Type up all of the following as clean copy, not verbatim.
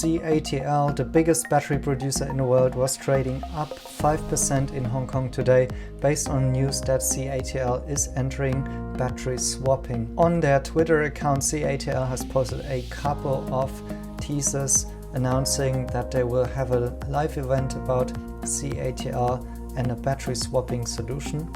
CATL, the biggest battery producer in the world, was trading up 5% in Hong Kong today based on news that CATL is entering battery swapping. On their Twitter account, CATL has posted a couple of teasers announcing that they will have a live event about CATL and a battery swapping solution.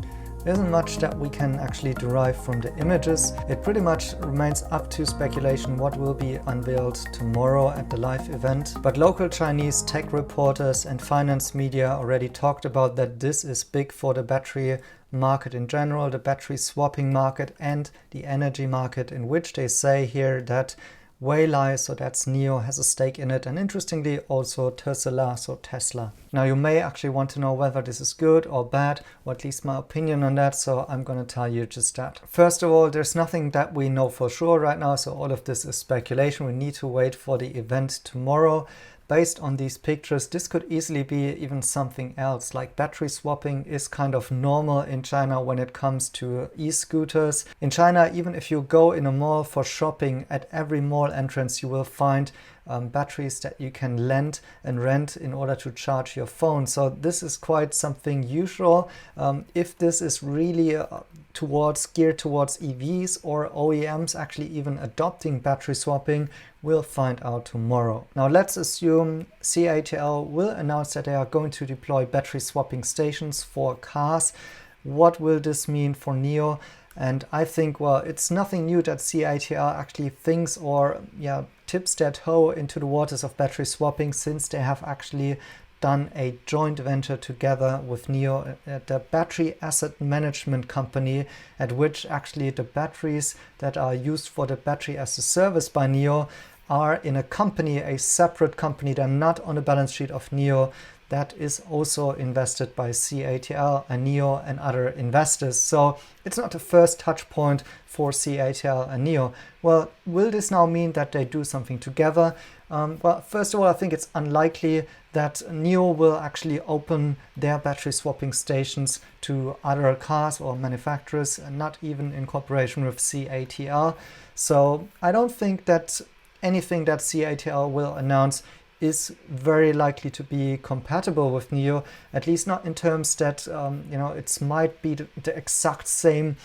There isn't much that we can actually derive from the images. It pretty much remains up to speculation what will be unveiled tomorrow at the live event. But local Chinese tech reporters and finance media already talked about that this is big for the battery market in general, the battery swapping market and the energy market, in which they say here that Waylai, so that's NIO, has a stake in it, and interestingly also Tesla, so Tesla. Now you may actually want to know whether this is good or bad, or at least my opinion on that, so I'm going to tell you just that. First of all, there's nothing that we know for sure right now, so all of this is speculation. We need to wait for the event tomorrow. Based on these pictures, this could easily be even something else, like battery swapping is kind of normal in China when it comes to e-scooters. In China, even if you go in a mall for shopping, at every mall entrance you will find batteries that you can lend and rent in order to charge your phone. So this is quite something usual. If this is really geared towards EVs or OEMs actually even adopting battery swapping, we'll find out tomorrow. Now let's assume CATL will announce that they are going to deploy battery swapping stations for cars. What will this mean for NIO? And I think, well, it's nothing new that CATL actually thinks or tips their toe into the waters of battery swapping, since they have actually done a joint venture together with NIO at the battery asset management company, at which actually the batteries that are used for the battery as a service by NIO are in a company, a separate company. They're not on the balance sheet of NIO. That is also invested by CATL and NIO and other investors. So it's not the first touch point for CATL and NIO. Well, will this now mean that they do something together? Well, first of all, I think it's unlikely that NIO will actually open their battery swapping stations to other cars or manufacturers, and not even in cooperation with CATL. So I don't think that anything that CATL will announce is very likely to be compatible with NIO, at least not in terms that it might be the exact same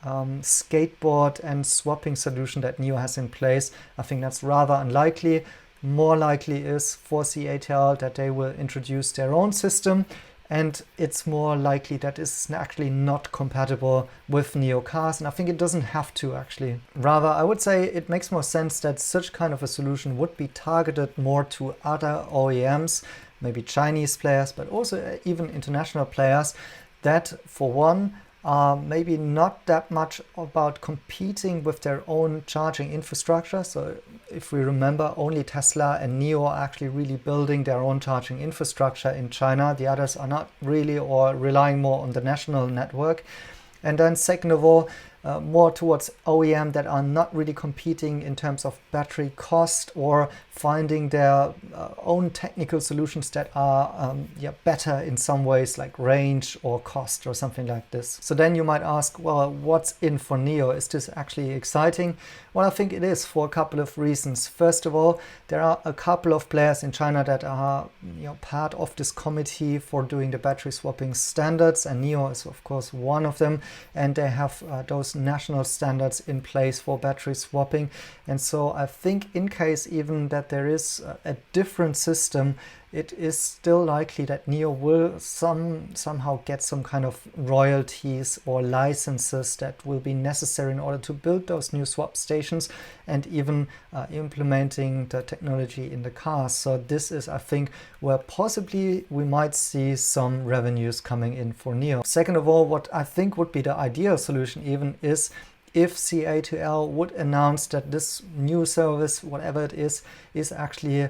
skateboard and swapping solution that NIO has in place. I think that's rather unlikely. More likely is for CATL that they will introduce their own system, and it's more likely that it's actually not compatible with NIO cars, and I think it doesn't have to actually. Rather, I would say it makes more sense that such kind of a solution would be targeted more to other OEMs, maybe Chinese players, but also even international players that, for one, are maybe not that much about competing with their own charging infrastructure. So if we remember, only Tesla and NIO are actually really building their own charging infrastructure in China. The others are not really, or relying more on the national network. And then second of all, more towards OEM that are not really competing in terms of battery cost or finding their own technical solutions that are better in some ways, like range or cost or something like this. So then you might ask, well, what's in for NIO? Is this actually exciting? Well, I think it is for a couple of reasons. First of all, there are a couple of players in China that are part of this committee for doing the battery swapping standards, and NIO is of course one of them, and they have those national standards in place for battery swapping. And so I think in case even that there is a different system, it is still likely that NIO will somehow get some kind of royalties or licenses that will be necessary in order to build those new swap stations and even implementing the technology in the cars. So this is, I think, where possibly we might see some revenues coming in for NIO. Second of all, what I think would be the ideal solution even is if CATL would announce that this new service, whatever it is actually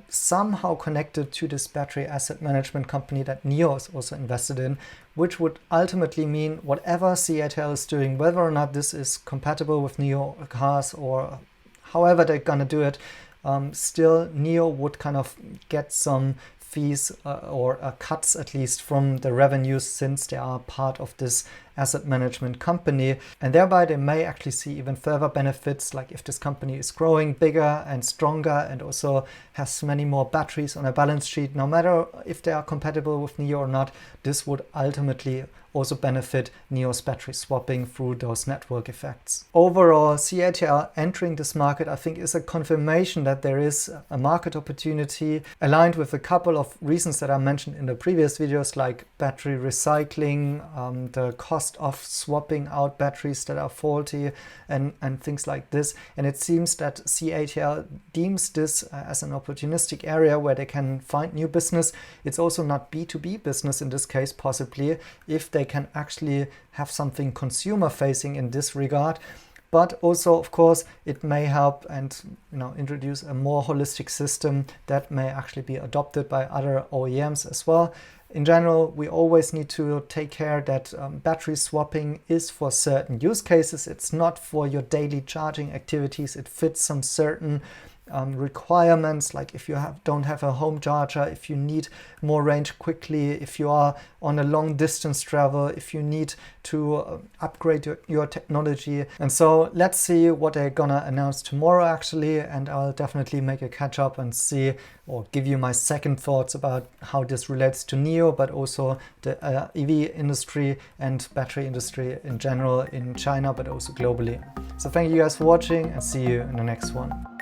somehow connected to this battery asset management company that NIO is also invested in, which would ultimately mean whatever CATL is doing, whether or not this is compatible with NIO cars or however they're gonna do it, still NIO would kind of get some fees or cuts at least from the revenues, since they are part of this asset management company, and thereby they may actually see even further benefits, like if this company is growing bigger and stronger and also has many more batteries on a balance sheet, no matter if they are compatible with NIO or not, this would ultimately also benefit NIO's battery swapping through those network effects. Overall, CATL entering this market, I think, is a confirmation that there is a market opportunity aligned with a couple of reasons that I mentioned in the previous videos, like battery recycling, the cost of swapping out batteries that are faulty, and things like this. And it seems that CATL deems this as an opportunistic area where they can find new business. It's also not B2B business in this case, possibly, if they can actually have something consumer facing in this regard. But also, of course, it may help and introduce a more holistic system that may actually be adopted by other OEMs as well. In general, we always need to take care that battery swapping is for certain use cases. It's not for your daily charging activities. It fits some certain requirements, like if you don't have a home charger, if you need more range quickly, if you are on a long distance travel, if you need to upgrade your technology. And so let's see what they're gonna announce tomorrow actually, and I'll definitely make a catch up and see or give you my second thoughts about how this relates to NIO, but also the EV industry and battery industry in general in China, but also globally. So thank you guys for watching, and see you in the next one.